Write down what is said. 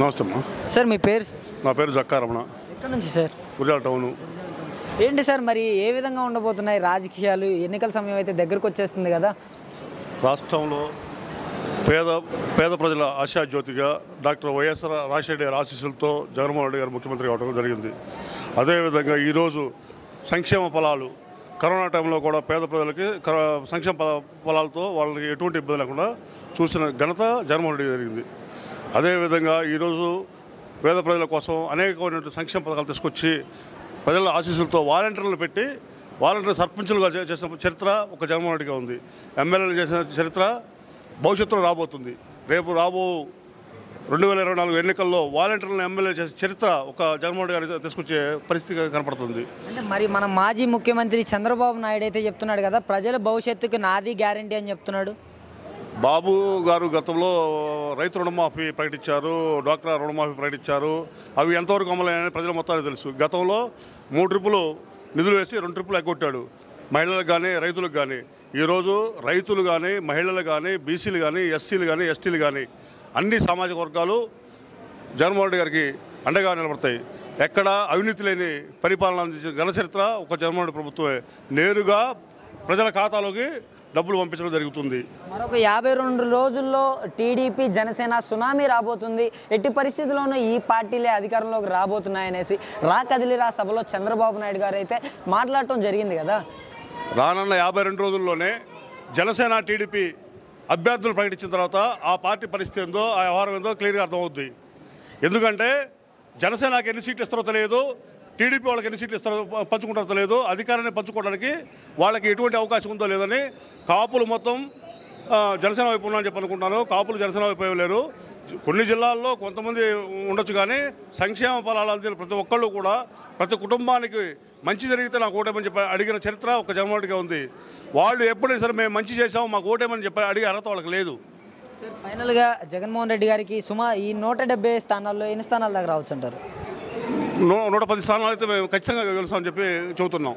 నమస్తే అమ్మా. సార్ మీ పేరు? నా పేరు జక్కారమణ. ఎక్కడి నుంచి సార్? గురిజాల టౌను. ఏంటి సార్ మరి ఏ విధంగా ఉండబోతున్నాయి రాజకీయాలు? ఎన్నికల సమయం అయితే దగ్గరకు వచ్చేస్తుంది కదా. రాష్ట్రంలో పేద ప్రజల ఆశాజ్యోతిగా డాక్టర్ వైఎస్ఆర్ రాజశేఖర గారి ఆశీస్సులతో జగన్మోహన్ రెడ్డి గారు ముఖ్యమంత్రి కావడం జరిగింది. అదేవిధంగా ఈరోజు సంక్షేమ ఫలాలు కరోనా టైంలో కూడా పేద ప్రజలకి సంక్షేమ ఫలాలతో వాళ్ళకి ఎటువంటి ఇబ్బంది లేకుండా చూసిన ఘనత జగన్మోహన్ రెడ్డి జరిగింది. అదేవిధంగా ఈరోజు పేద ప్రజల కోసం అనేకమైనటువంటి సంక్షేమ పథకాలు తీసుకొచ్చి ప్రజల ఆశీస్సులతో వాలంటీర్లను పెట్టి వాలంటీర్ సర్పంచులుగా చేసిన చరిత్ర ఒక జగన్మోహన్ రెడ్డిగా ఉంది. ఎమ్మెల్యేలు చేసిన చరిత్ర భవిష్యత్తులో రాబోతుంది. రేపు 2024 ఎన్నికల్లో వాలంటీర్లను ఎమ్మెల్యే చేసే చరిత్ర ఒక జగన్మోహన్ రెడ్డి గారు తీసుకొచ్చే పరిస్థితి కనపడుతుంది. అంటే మరి మన మాజీ ముఖ్యమంత్రి చంద్రబాబు నాయుడు అయితే చెప్తున్నాడు కదా, ప్రజల భవిష్యత్తుకు నాది గ్యారంటీ అని చెప్తున్నాడు. బాబు గారు గతంలో రైతు రుణమాఫీ ప్రకటించారు, డ్వాక్రా రుణమాఫీ ప్రకటించారు. అవి ఎంతవరకు అమలైన ప్రజల మొత్తానికి తెలుసు. గతంలో 3 ట్రిప్పులు నిధులు వేసి 2 ట్రిప్పులు ఎగ్గొట్టాడు మహిళలకు కానీ రైతులకు కానీ. ఈరోజు రైతులు కానీ మహిళలు కానీ బీసీలు కానీ ఎస్సీలు కానీ ఎస్టీలు కానీ అన్ని సామాజిక వర్గాలు జగన్మోహన్ రెడ్డి గారికి అండగా నిలబడతాయి. ఎక్కడ అవినీతి లేని పరిపాలన అందించిన ఘన చరిత్ర ఒక జగన్మోహన్ రెడ్డి ప్రభుత్వమే. నేరుగా ప్రజల ఖాతాలోకి డబ్బులు పంపించడం జరుగుతుంది. మరొక 52 రోజుల్లో టీడీపీ జనసేన సునామీ రాబోతుంది. ఎట్టి పరిస్థితుల్లోనూ ఈ పార్టీలే అధికారంలోకి రాబోతున్నాయనేసి కదిలిరా సభలో చంద్రబాబు నాయుడు గారు అయితే మాట్లాడటం జరిగింది కదా. రానున్న 52 రోజుల్లోనే జనసేన టీడీపీ అభ్యర్థులు ప్రకటించిన తర్వాత ఆ పార్టీ పరిస్థితి ఏందో ఆ వ్యవహారం ఏందో క్లియర్గా అర్థమవుద్ది. ఎందుకంటే జనసేనకి ఎన్ని సీట్లు ఇస్తారో తెలియదు, టీడీపీ వాళ్ళకి ఎన్ని సీట్లు ఇస్తారో పంచుకుంటారో తెలియదు. అధికారాన్ని పంచుకోవడానికి వాళ్ళకి ఎటువంటి అవకాశం ఉందో లేదని కాపులు మొత్తం జనసేన వైపు ఉన్నారని చెప్పి అనుకుంటున్నాను. కాపులు జనసేన వైపు ఏం లేరు. కొన్ని జిల్లాల్లో కొంతమంది ఉండొచ్చు, కానీ సంక్షేమ ఫలాలు అందిన ప్రతి ఒక్కళ్ళు కూడా ప్రతి కుటుంబానికి మంచి జరిగితే నాకు ఓటేమని చెప్పి అడిగిన చరిత్ర ఒక జగన్మోహన్ రెడ్డిగా ఉంది. వాళ్ళు ఎప్పుడైనా సరే మేము మంచి చేసాము మాకు ఓటేమని చెప్పి అడిగే అర్హత వాళ్ళకి లేదు. సార్ ఫైనల్గా జగన్మోహన్ రెడ్డి గారికి ఈ 170 స్థానాల్లో ఎన్ని స్థానాల దాకా రావచ్చు అంటారు? 110 స్థానాలు అయితే మేము ఖచ్చితంగా గెలుస్తామని చెప్పి చెబుతున్నాం.